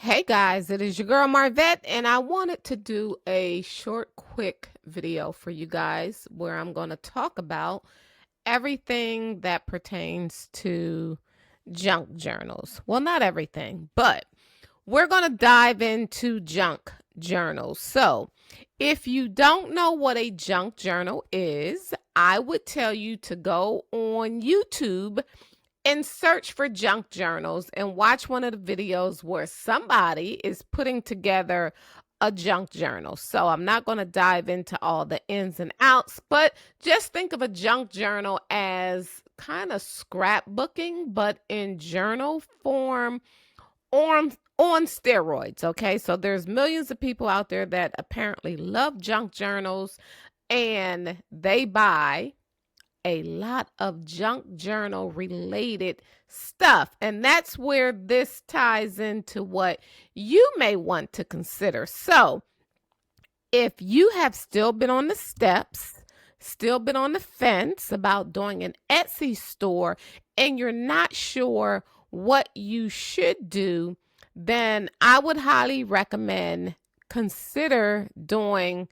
Hey guys, it is your girl Marvette, and I wanted to do a short, quick video for you guys where I'm going to talk about everything that pertains to junk journals. Well, not everything, but we're going to dive into junk journals. So, if you don't know what a junk journal is, I would tell you to go on YouTube and search for junk journals and watch one of the videos where somebody is putting together a junk journal. So I'm not going to dive into all the ins and outs, but just think of a junk journal as kind of scrapbooking, but in journal form on steroids. Okay, so there's millions of people out there that apparently love junk journals, and they buy a lot of junk journal related stuff. And that's where this ties into what you may want to consider. So, if you have still been on the steps, still been on the fence about doing an Etsy store, and you're not sure what you should do, then I would highly recommend consider doing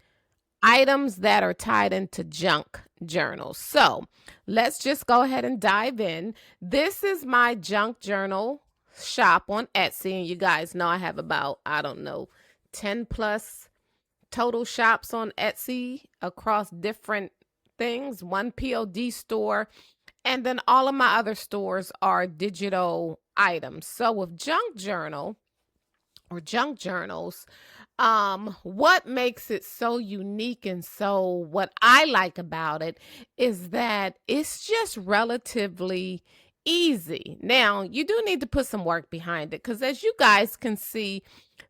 items that are tied into junk journals. So let's just go ahead and dive in. This is my junk journal shop on Etsy. And you guys know I have about, I don't know, 10 plus total shops on Etsy across different things, one POD store. And then all of my other stores are digital items. So with junk journal or junk journals, what makes it so unique and so what I like about it is that it's just relatively easy. Now, you do need to put some work behind it because as you guys can see,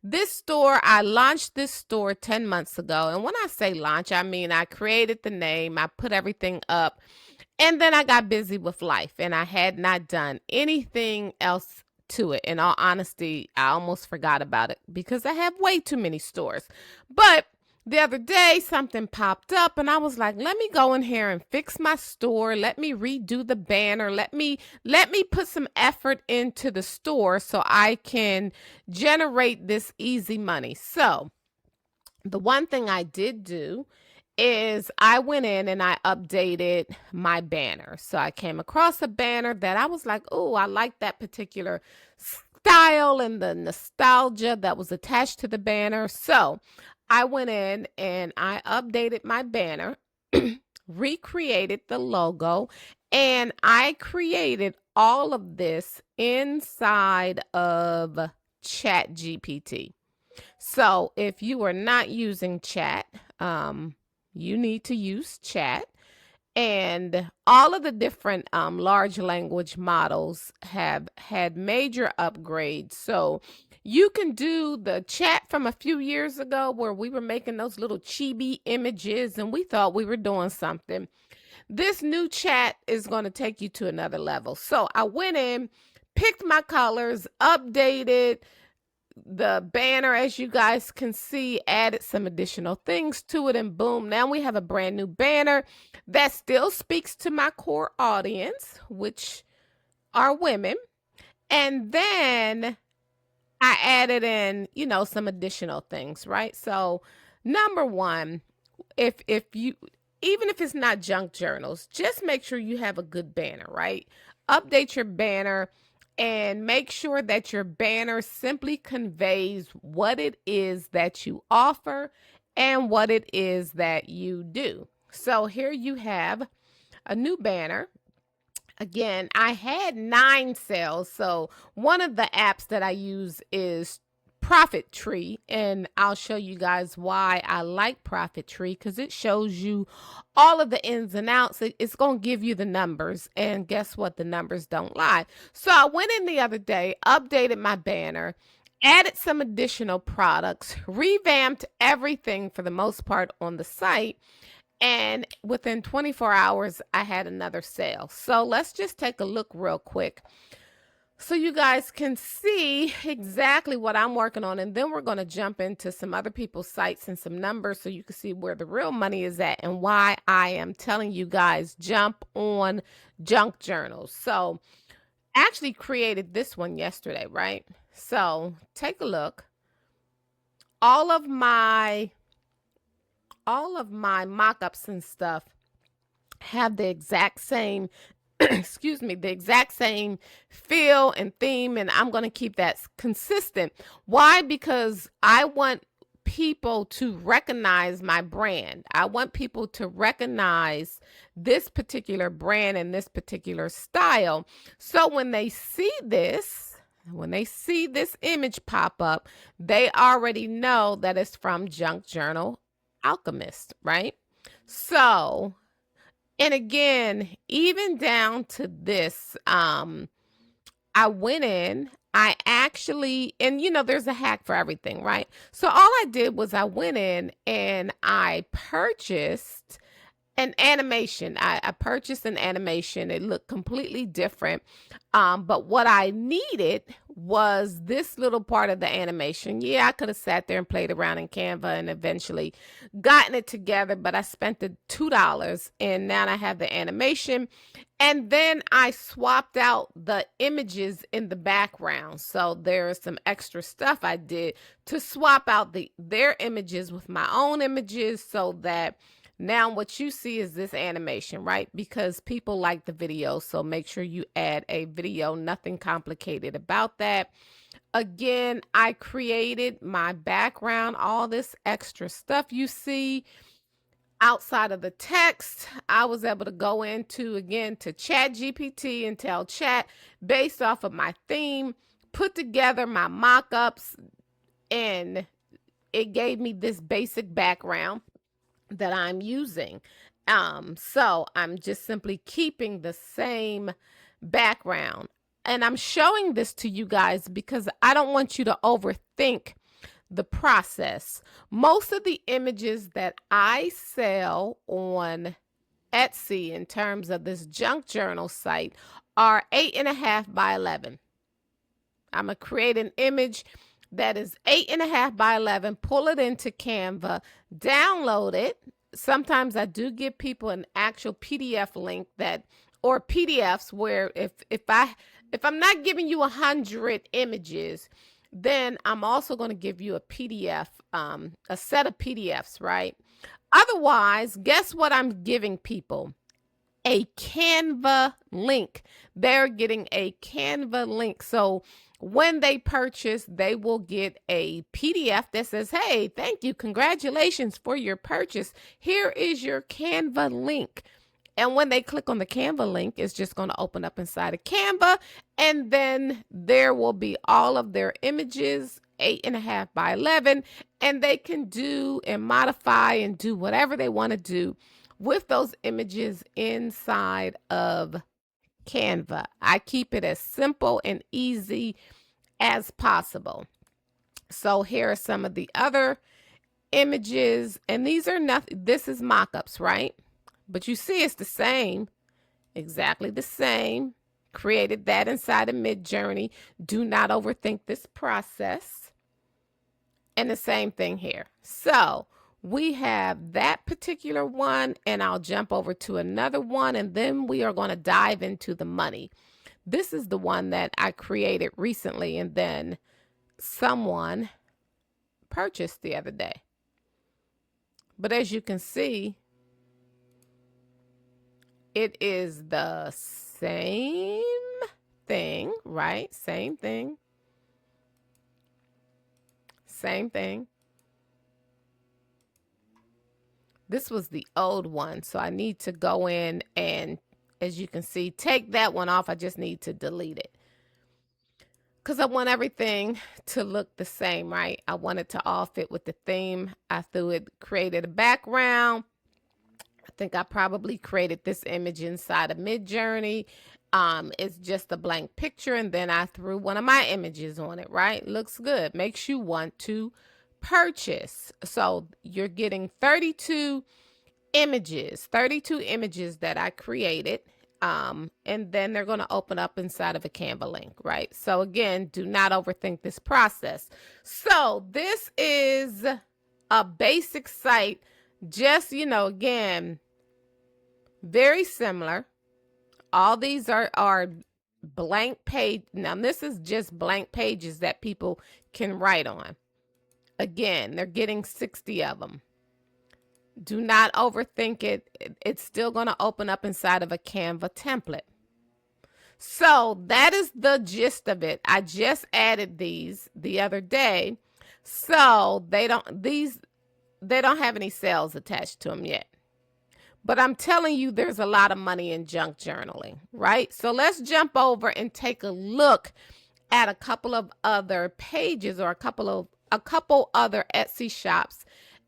this store, I launched this store 10 months ago. And when I say launch, I mean I created the name, I put everything up, and then I got busy with life and I had not done anything else to it. In all honesty, I almost forgot about it because I have way too many stores. But the other day, something popped up and I was like, let me go in here and fix my store. Let me redo the banner. Let me put some effort into the store so I can generate this easy money. So the one thing I did do is I went in and I updated my banner. So I came across a banner that I was like, oh, I like that particular style and the nostalgia that was attached to the banner. So I went in and I updated my banner, recreated the logo, and I created all of this inside of Chat GPT. So if you are not using chat, you need to use chat. And all of the different large language models have had major upgrades. So you can do the chat from a few years ago where we were making those little chibi images and we thought we were doing something. This new chat is going to take you to another level. So I went in, picked my colors, updated the banner, as you guys can see, added some additional things to it, and boom, now we have a brand new banner that still speaks to my core audience, which are women. And then I added in, some additional things, right? So number one, if you, even if it's not junk journals, just make sure you have a good banner, right? Update your banner and make sure that your banner simply conveys what it is that you offer and what it is that you do. So here you have a new banner. Again, I had 9 sales. So one of the apps that I use is Profit Tree, and I'll show you guys why I like Profit Tree because it shows you all of the ins and outs. It's going to give you the numbers, and guess what? The numbers don't lie. So I went in the other day, updated my banner, added some additional products, revamped everything for the most part on the site, and within 24 hours, I had another sale. So let's just take a look real quick so you guys can see exactly what I'm working on. And then we're going to jump into some other people's sites and some numbers so you can see where the real money is at and why I am telling you guys jump on junk journals. So Actually created this one yesterday, right? So take a look. All of my mock-ups and stuff have the exact same excuse me, the exact same feel and theme, and I'm going to keep that consistent. Why? Because I want people to recognize my brand. I want people to recognize this particular brand and this particular style. So when they see this, image pop up, they already know that it's from Junk Journal Alchemist, right? So, and again, even down to this, I went in, I actually, and there's a hack for everything, right? So all I did was I went in and I purchased an animation. I purchased an animation. It looked completely different. But what I needed was this little part of the animation. Yeah, I could have sat there and played around in Canva and eventually gotten it together, but I spent the $2 and now I have the animation. And then I swapped out the images in the background. So there's some extra stuff I did to swap out their images with my own images so that now what you see is this animation, right? Because people like the video, so make sure you add a video, nothing complicated about that. Again, I created my background, all this extra stuff you see outside of the text. I was able to go into, again, to Chat GPT and tell Chat based off of my theme, put together my mock-ups, and it gave me this basic background that I'm using. So I'm just simply keeping the same background. And I'm showing this to you guys because I don't want you to overthink the process. Most of the images that I sell on Etsy in terms of this junk journal site are 8.5 by 11. I'm going to create an image that is 8.5 by 11, pull it into Canva, download it. Sometimes I do give people an actual PDF link or PDFs where if I'm not giving you 100 images, then I'm also going to give you a PDF, a set of PDFs, right? Otherwise, guess what I'm giving people? A Canva link. They're getting a Canva link. So when they purchase, they will get a PDF that says, hey, thank you, congratulations for your purchase. Here is your Canva link. And when they click on the Canva link, it's just going to open up inside of Canva. And then there will be all of their images, 8.5 by 11. And they can do and modify and do whatever they want to do with those images inside of Canva. I keep it as simple and easy as possible. So here are some of the other images, and these are nothing. This is mock-ups, right? But you see it's the same, exactly the same. Created that inside of Midjourney. Do not overthink this process. And the same thing here. So we have that particular one, and I'll jump over to another one, and then we are going to dive into the money. This is the one that I created recently, and then someone purchased the other day. But as you can see, it is the same thing, right? Same thing. Same thing. This was the old one, so I need to go in and, as you can see, take that one off. I just need to delete it because I want everything to look the same, right? I want it to all fit with the theme. I created a background. I think I probably created this image inside of Midjourney. It's just a blank picture, and then I threw one of my images on it, right? Looks good. Makes you want to purchase. So you're getting 32 images that I created. And then they're going to open up inside of a Canva link, right? So again, do not overthink this process. So this is a basic site, just, again, very similar. All these are blank page. Now, this is just blank pages that people can write on. Again, they're getting 60 of them. Do not overthink it. It's still going to open up inside of a Canva template. So that is the gist of it. I just added these the other day. So they don't have any sales attached to them yet. But I'm telling you, there's a lot of money in junk journaling, right? So let's jump over and take a look at a couple of other pages or a couple other Etsy shops,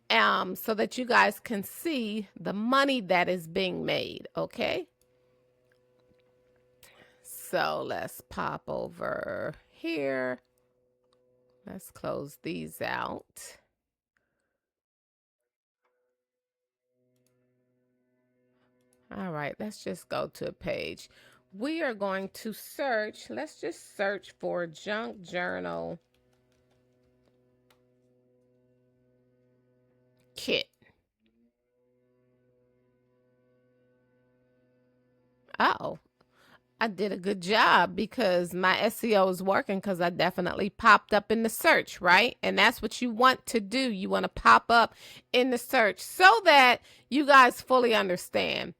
so that you guys can see the money that is being made, okay? So let's pop over here. Let's close these out. All right, let's just go to a page. We are going to search. Let's just search for junk journal kit. Oh, I did a good job because my SEO is working, because I definitely popped up in the search, right? And that's what you want to do. You want to pop up in the search so that you guys fully understand.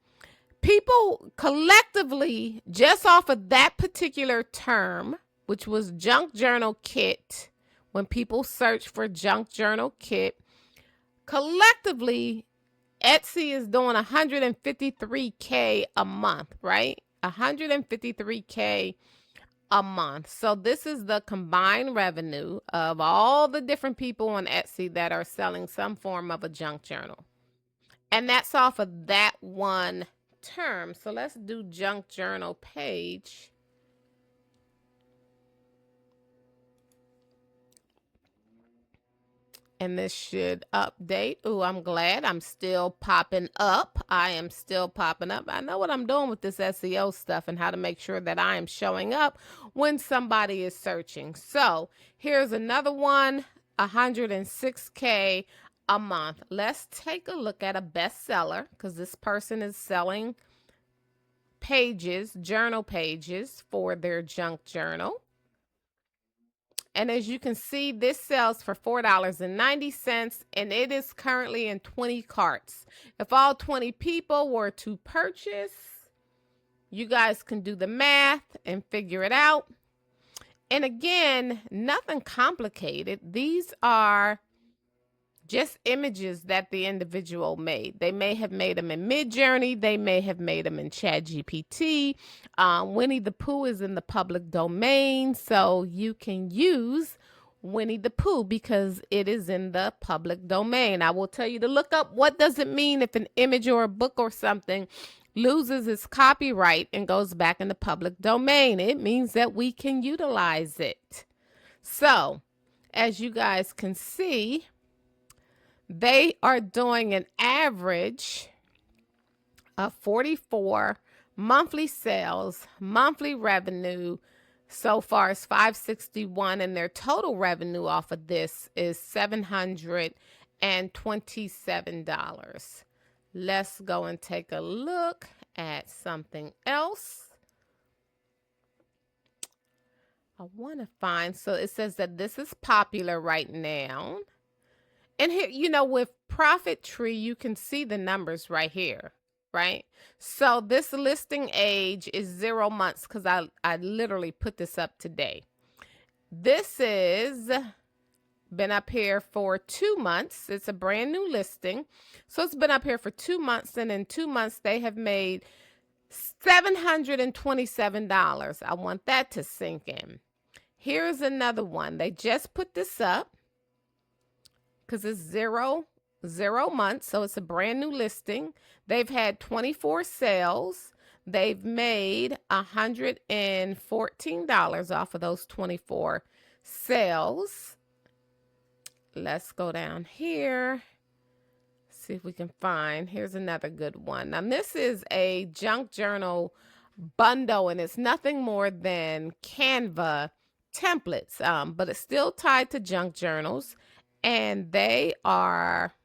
People collectively, just off of that particular term, which was junk journal kit, when people search for junk journal kit, collectively, Etsy is doing 153K a month, right? 153K a month. So this is the combined revenue of all the different people on Etsy that are selling some form of a junk journal. And that's off of that one term. So let's do junk journal page. And this should update. Oh, I'm glad I'm still popping up. I am still popping up. I know what I'm doing with this SEO stuff and how to make sure that I am showing up when somebody is searching. So here's another one, 106K a month. Let's take a look at a bestseller, because this person is selling pages, journal pages for their junk journal. And as you can see, this sells for $4.90, and it is currently in 20 carts. If all 20 people were to purchase, you guys can do the math and figure it out. And again, nothing complicated. These are just images that the individual made. They may have made them in Midjourney. They may have made them in ChatGPT. Winnie the Pooh is in the public domain, so you can use Winnie the Pooh because it is in the public domain. I will tell you to look up what does it mean if an image or a book or something loses its copyright and goes back in the public domain. It means that we can utilize it. So, as you guys can see, they are doing an average of 44 monthly sales, monthly revenue so far is 561, and their total revenue off of this is $727. Let's go and take a look at something else. I want to find, so it says that this is popular right now. And here, you know, with Profit Tree, you can see the numbers right here, right? So this listing age is 0 months, because I literally put this up today. This is been up here for 2 months. It's a brand new listing. So it's been up here for 2 months, and in 2 months, they have made $727. I want that to sink in. Here's another one. They just put this up, because it's 0 months, so it's a brand new listing. They've had 24 sales. They've made $114 off of those 24 sales. Let's go down here, see if we can find. Here's another good one. Now, this is a junk journal bundle, and it's nothing more than Canva templates, but it's still tied to junk journals. And they are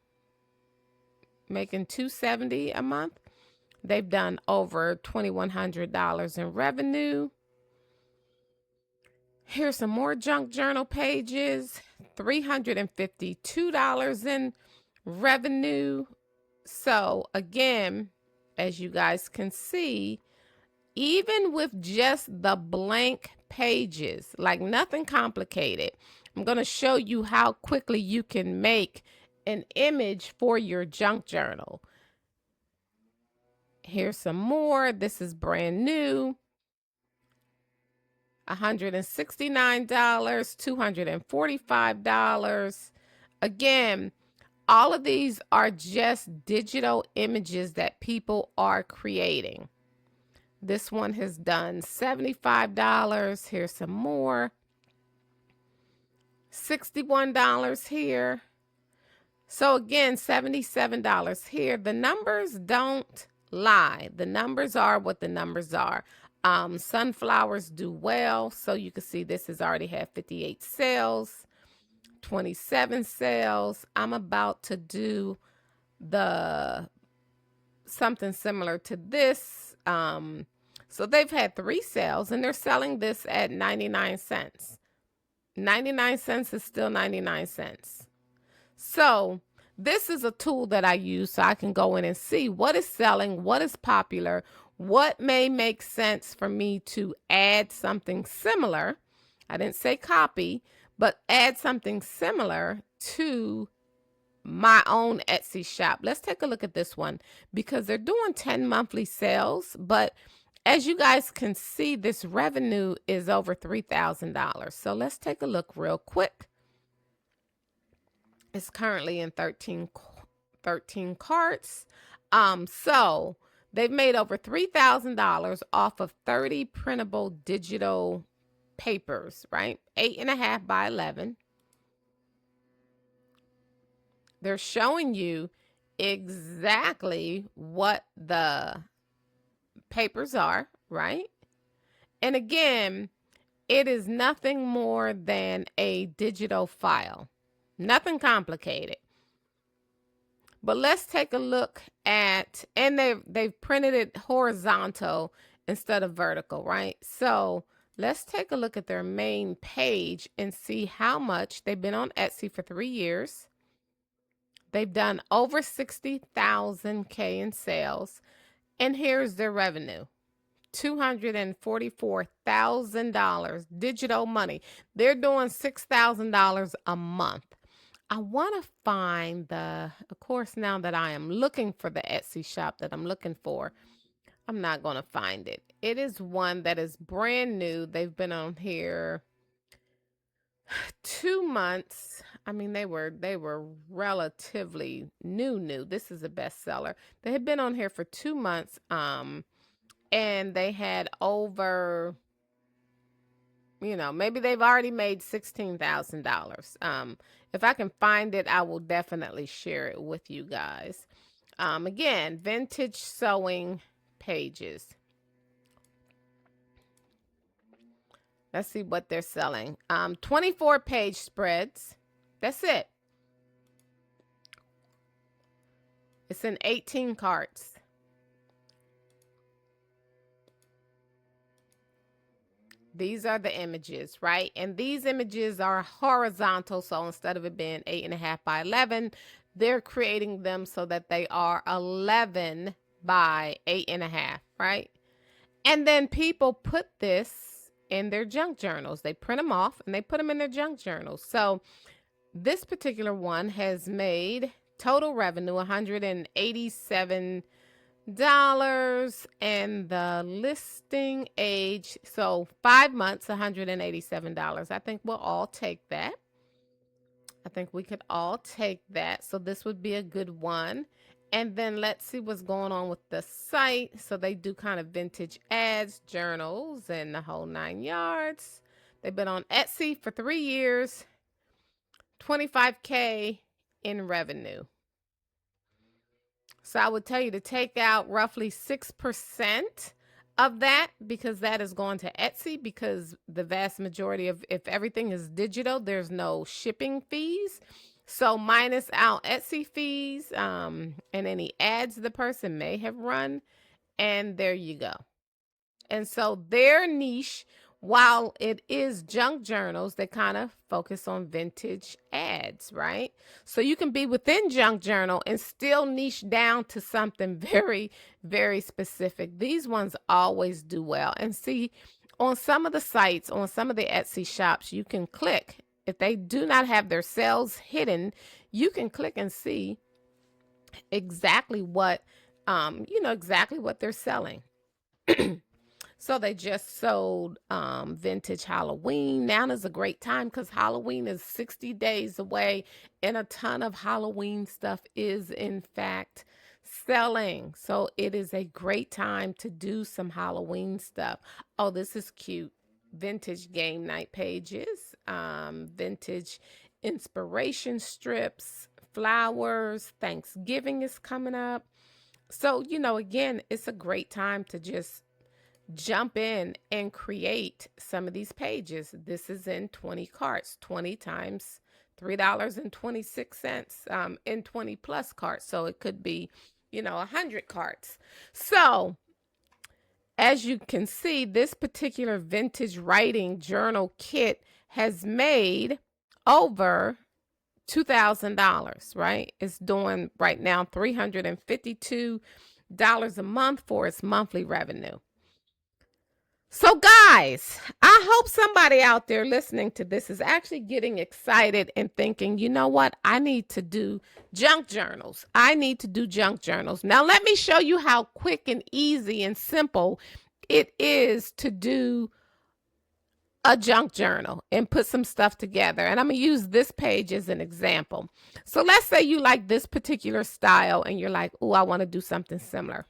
making $270 a month. They've done over $2,100 in revenue. Here's some more junk journal pages. $352 in revenue. So again, as you guys can see, even with just the blank pages, like nothing complicated, I'm going to show you how quickly you can make an image for your junk journal. Here's some more. This is brand new. $169, $245. Again, all of these are just digital images that people are creating. This one has done $75. Here's some more. $61 here. So again, $77 here. The numbers don't lie. The numbers are what the numbers are. Sunflowers do well. So you can see this has already had 58 sales, 27 sales. I'm about to do something similar to this. So they've had 3 sales and they're selling this at 99 cents. 99 cents is still 99 cents. So this is a tool that I use so I can go in and see what is selling, what is popular, what may make sense for me to add something similar. I didn't say copy, but add something similar to my own Etsy shop. Let's take a look at this one because they're doing 10 monthly sales, but as you guys can see, this revenue is over $3,000. So let's take a look real quick. It's currently in 13 carts. So they've made over $3,000 off of 30 printable digital papers, right? 8.5 by 11. They're showing you exactly what the papers are, right? And again, it is nothing more than a digital file. Nothing complicated. But let's take a look at, and they've printed it horizontal instead of vertical, right? So let's take a look at their main page and see how much they've been on Etsy for 3 years. They've done over 60,000 in sales. And here's their revenue. $244,000 digital money. They're doing $6,000 a month. I want to find of course, now that I am looking for the Etsy shop that I'm looking for, I'm not going to find it. It is one that is brand new. They've been on here 2 months. I mean, they were relatively new. This is a bestseller. They had been on here for 2 months. And they had over, maybe they've already made $16,000. If I can find it, I will definitely share it with you guys. Again, vintage sewing pages. Let's see what they're selling. 24 page spreads. That's it. It's in 18 carts. These are the images, right? And these images are horizontal. So instead of it being 8.5 by 11, they're creating them so that they are 11 by 8.5, right? And then people put this in their junk journals. They print them off and they put them in their junk journals. So this particular one has made total revenue $187, and the listing age, so 5 months, $187. I think we'll all take that. I think we could all take that. So this would be a good one. And then let's see what's going on with the site. So they do kind of vintage ads, journals, and the whole 9 yards. They've been on Etsy for 3 years, 25K in revenue. So I would tell you to take out roughly 6% of that, because that is going to Etsy, because the vast majority of, if everything is digital, there's no shipping fees. So minus out Etsy fees and any ads the person may have run, and there you go. And so their niche while it is junk journals, they kind of focus on vintage ads, right? So you can be within junk journal and still niche down to something very, very specific. These ones always do well. And see, on some of the sites, on some of the Etsy shops, you can click. If they do not have their sales hidden, you can click and see exactly what, exactly what they're selling. So they just sold vintage Halloween. Now is a great time because Halloween is 60 days away, and a ton of Halloween stuff is in fact selling. So it is a great time to do some Halloween stuff. Oh, this is cute. Vintage game night pages, vintage inspiration strips, flowers. Thanksgiving is coming up. So, again, it's a great time to just jump in and create some of these pages. This is in 20 carts, 20 times $3.26 in 20 plus carts. So it could be, 100 carts. So as you can see, this particular vintage writing journal kit has made over $2,000, right? It's doing right now $352 a month for its monthly revenue. So guys, I hope somebody out there listening to this is actually getting excited and thinking, you know what? I need to do junk journals. I need to do junk journals. Now let me show you how quick and easy and simple it is to do a junk journal and put some stuff together. And I'm going to use this page as an example. So let's say you like this particular style and you're like, oh, I want to do something similar.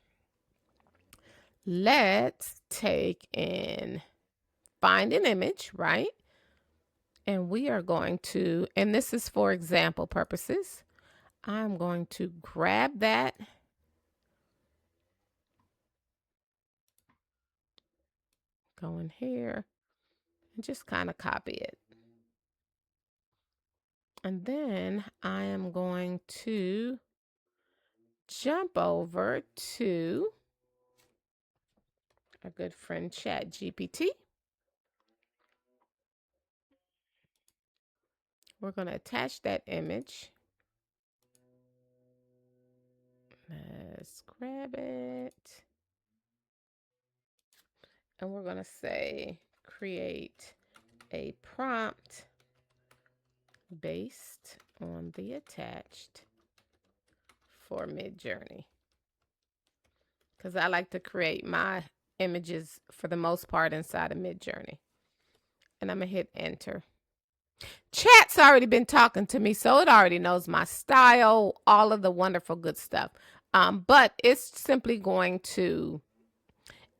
Let's take and find an image, right? And we are going to, and this is for example purposes, I'm going to grab that. Go in here and just kind of copy it. And then I am going to jump over to our good friend ChatGPT. We're going to attach that image. Let's grab it. And we're going to say create a prompt based on the attached for Midjourney. Because I like to create my images for the most part inside of Midjourney. And I'm going to hit enter. Chat's already been talking to me, so it already knows my style, all of the wonderful good stuff. But it's simply going to,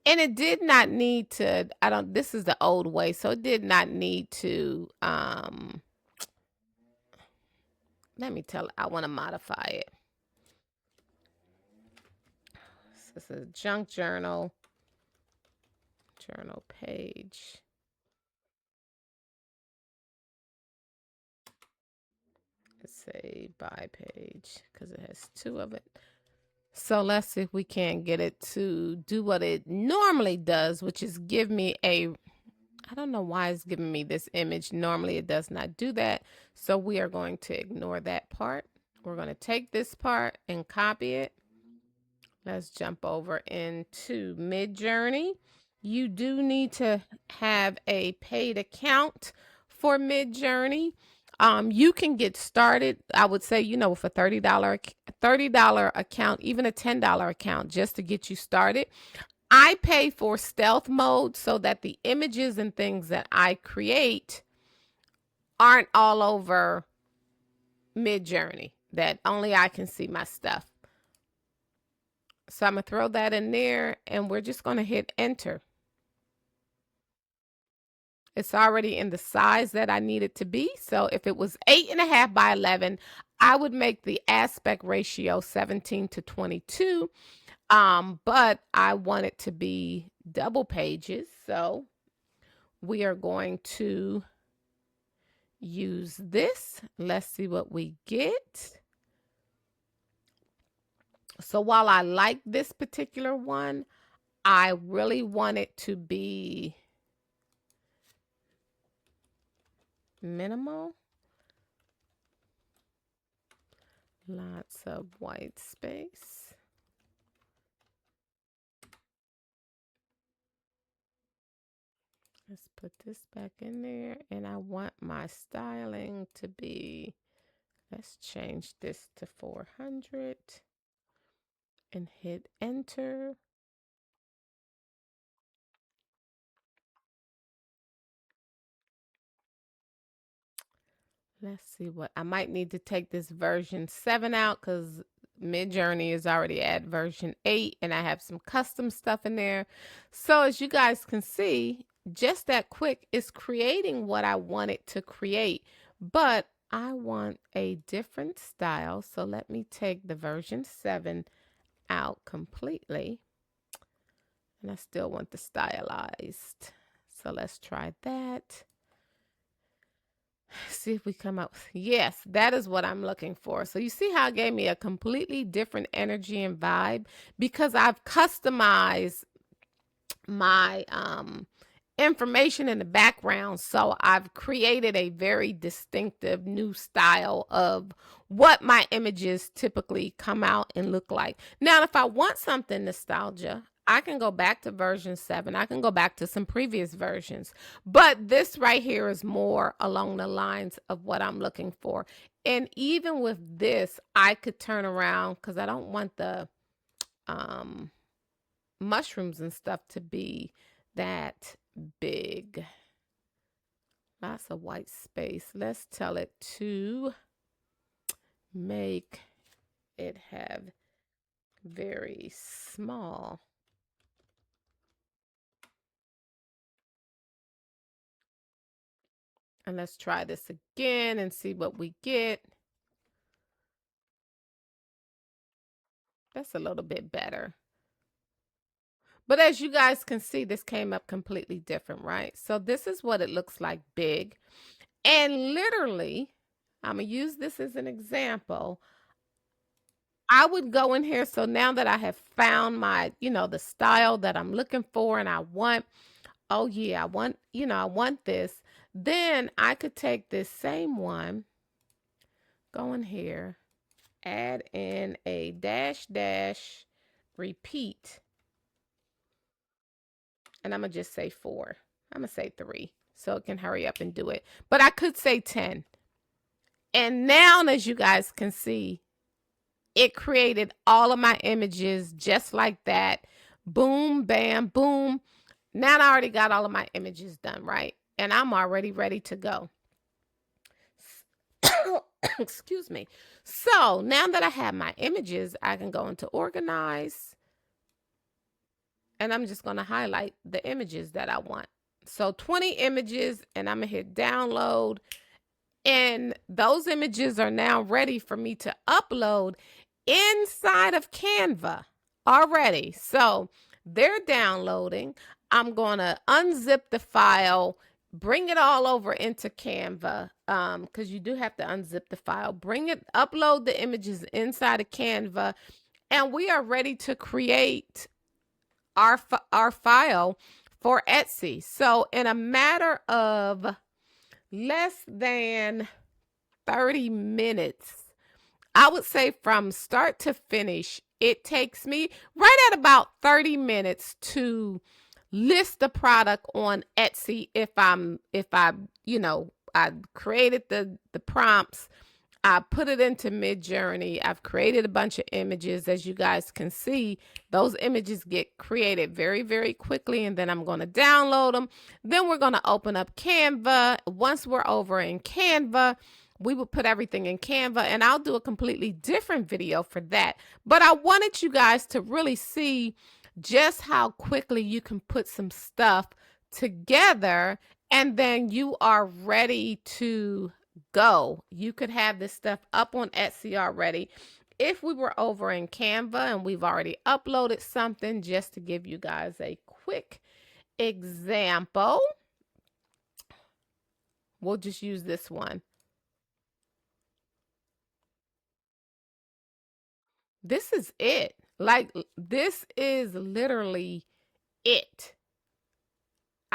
and it did not need to, this is the old way, so it did not need to, let me tell, I want to modify it. This is a junk journal page. Let's say buy page because it has two of it. So let's see if we can get it to do what it normally does, which is give me a, I don't know why it's giving me this image. Normally it does not do that. So we are going to ignore that part. We're going to take this part and copy it. Let's jump over into Midjourney. You do need to have a paid account for Midjourney. You can get started, I would say, for $30 account, even a $10 account just to get you started. I pay for stealth mode so that the images and things that I create aren't all over Midjourney, that only I can see my stuff. So I'm going to throw that in there and we're just going to hit enter. It's already in the size that I need it to be. So if it was 8.5 by 11, I would make the aspect ratio 17:22. But I want it to be double pages. So we are going to use this. Let's see what we get. So while I like this particular one, I really want it to be minimal. Lots of white space. Let's put this back in there. And I want my styling to be, let's change this to 400 and hit enter. Let's see what I might need to take this version 7 out because Midjourney is already at version 8 and I have some custom stuff in there. So as you guys can see, just that quick is creating what I want it to create, but I want a different style. So let me take the version 7 out completely. And I still want the stylized. So let's try that. See if we come up. Yes, that is what I'm looking for. So you see how it gave me a completely different energy and vibe because I've customized my information in the background. So I've created a very distinctive new style of what my images typically come out and look like. Now, if I want something nostalgia, I can go back to version 7. I can go back to some previous versions. But this right here is more along the lines of what I'm looking for. And even with this, I could turn around because I don't want the mushrooms and stuff to be that big. Lots of white space. Let's tell it to make it have very small. And let's try this again and see what we get. That's a little bit better. But as you guys can see, this came up completely different, right? So this is what it looks like big. And literally, I'm going to use this as an example. I would go in here. So now that I have found my, the style that I'm looking for and I want, oh yeah, I want this. Then I could take this same one, go in here, add in a dash, repeat. And I'm going to just say 4. I'm going to say 3 so it can hurry up and do it. But I could say 10. And now, as you guys can see, it created all of my images just like that. Boom, bam, boom. Now I already got all of my images done, right? And I'm already ready to go. Excuse me. So now that I have my images, I can go into organize. And I'm just going to highlight the images that I want. So 20 images, and I'm going to hit download. And those images are now ready for me to upload inside of Canva already. So they're downloading. I'm going to unzip the file, bring it all over into Canva, because you do have to unzip the file, bring it, upload the images inside of Canva, and we are ready to create our file for Etsy. So in a matter of less than 30 minutes, I would say from start to finish, it takes me right at about 30 minutes to list the product on Etsy. If I created the prompts, I put it into Midjourney. I've created a bunch of images. As you guys can see, those images get created very, very quickly, and then I'm going to download them. Then we're going to open up Canva. Once we're over in Canva, we will put everything in Canva, and I'll do a completely different video for that. But I wanted you guys to really see just how quickly you can put some stuff together, and then you are ready to go. You could have this stuff up on Etsy already. If we were over in Canva and we've already uploaded something, just to give you guys a quick example, we'll just use this one. This is it. Like, this is literally it.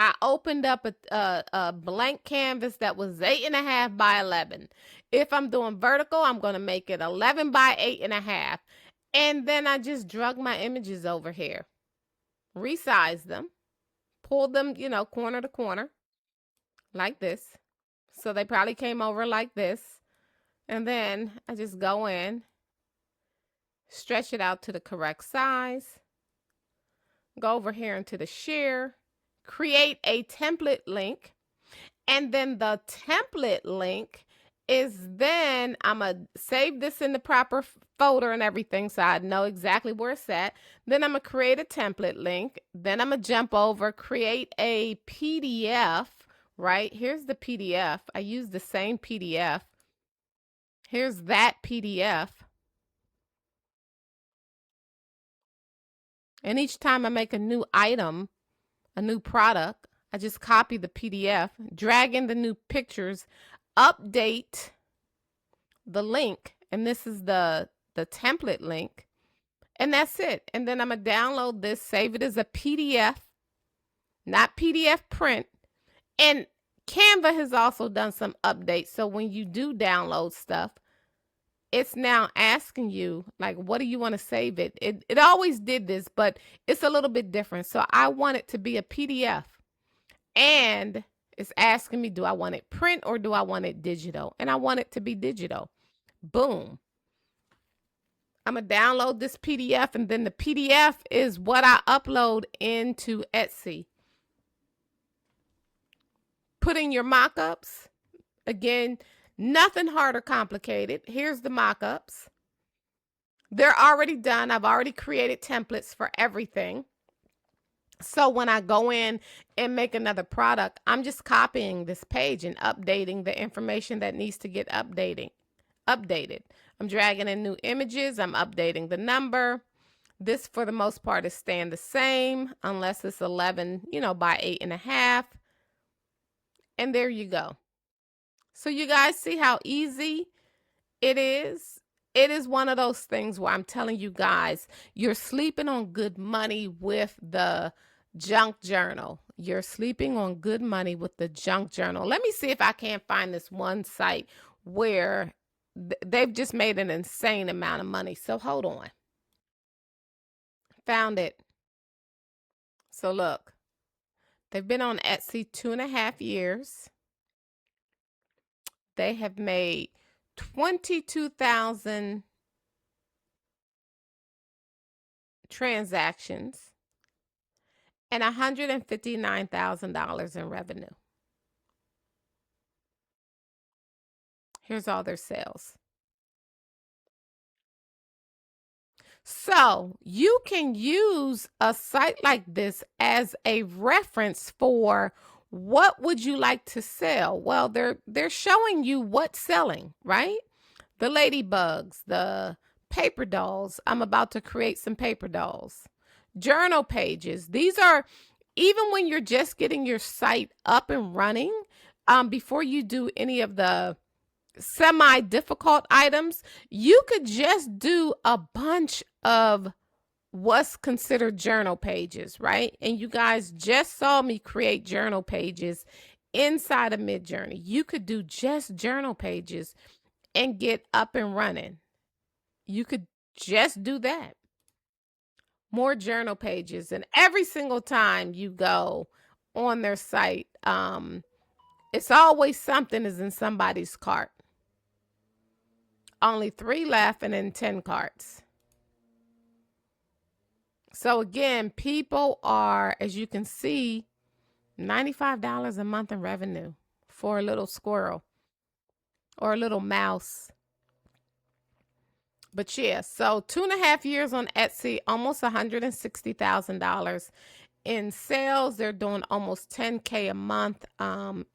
I opened up a blank canvas that was 8.5 by 11. If I'm doing vertical, I'm going to make it 11 by 8.5. And then I just drug my images over here, resize them, pull them, corner to corner like this. So they probably came over like this. And then I just go in, stretch it out to the correct size, go over here into the share, create a template link, and then the template link is then I'm going to save this in the proper folder and everything so I know exactly where it's at. Then I'm going to create a template link. Then I'm going to jump over, create a PDF, right? Here's the PDF. I use the same PDF. Here's that PDF. And each time I make a new item, a new product, I just copy the PDF, drag in the new pictures, update the link, and this is the template link, and that's it. And then I'm going to download this, save it as a PDF, not PDF print. And Canva has also done some updates. So when you do download stuff, it's now asking you, like, what do you want to save it? It always did this, but it's a little bit different. So I want it to be a PDF. And it's asking me, do I want it print or do I want it digital? And I want it to be digital. Boom. I'm going to download this PDF, and then the PDF is what I upload into Etsy. Put in your mock-ups. Again, nothing hard or complicated. Here's the mock-ups. They're already done. I've already created templates for everything. So when I go in and make another product, I'm just copying this page and updating the information that needs to get updated. I'm dragging in new images. I'm updating the number. This, for the most part, is staying the same unless it's 11, by 8.5. And there you go. So you guys see how easy it is? It is one of those things where I'm telling you guys, you're sleeping on good money with the junk journal. You're sleeping on good money with the junk journal. Let me see if I can't find this one site where they've just made an insane amount of money. So hold on. Found it. So look, they've been on Etsy 2.5 years. They have made 22,000 transactions and $159,000 in revenue. Here's all their sales. So you can use a site like this as a reference for what would you like to sell. Well, they're showing you what's selling, right? The ladybugs, the paper dolls. I'm about to create some paper dolls. Journal pages. These are, even when you're just getting your site up and running, before you do any of the semi-difficult items, you could just do a bunch of what's considered journal pages, right? And you guys just saw me create journal pages inside of Midjourney. You could do just journal pages and get up and running. You could just do that. More journal pages, and every single time you go on their site, it's always something is in somebody's cart. Only 3 left and then 10 carts. So again, people are, as you can see, $95 a month in revenue for a little squirrel or a little mouse. But yeah, so 2.5 years on Etsy, almost $160,000 in sales. They're doing almost 10K a month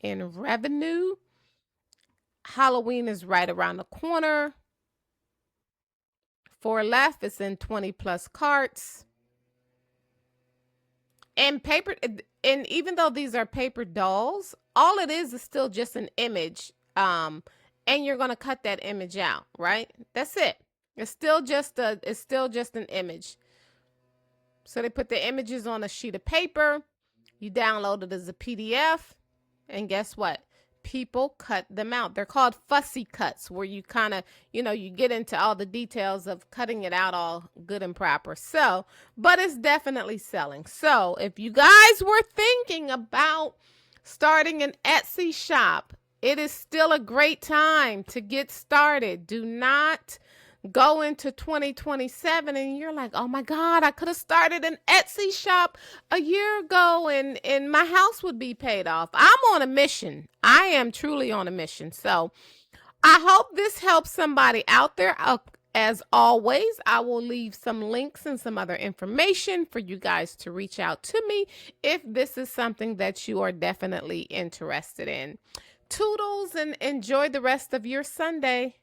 in revenue. Halloween is right around the corner. 4 left. It's in 20 plus carts. And even though these are paper dolls, all it is still just an image. And you're gonna cut that image out, right? That's it. It's still just an image. So they put the images on a sheet of paper, You download it as a PDF, and guess what? People cut them out. They're called fussy cuts, where you kind of, you get into all the details of cutting it out all good and proper. So, but it's definitely selling. So, if you guys were thinking about starting an Etsy shop, it is still a great time to get started. Do not go into 2027 and you're like, oh my God, I could have started an Etsy shop a year ago and my house would be paid off. I'm on a mission. I am truly on a mission. So I hope this helps somebody out there. As always, I will leave some links and some other information for you guys to reach out to me if this is something that you are definitely interested in. Toodles, and enjoy the rest of your Sunday.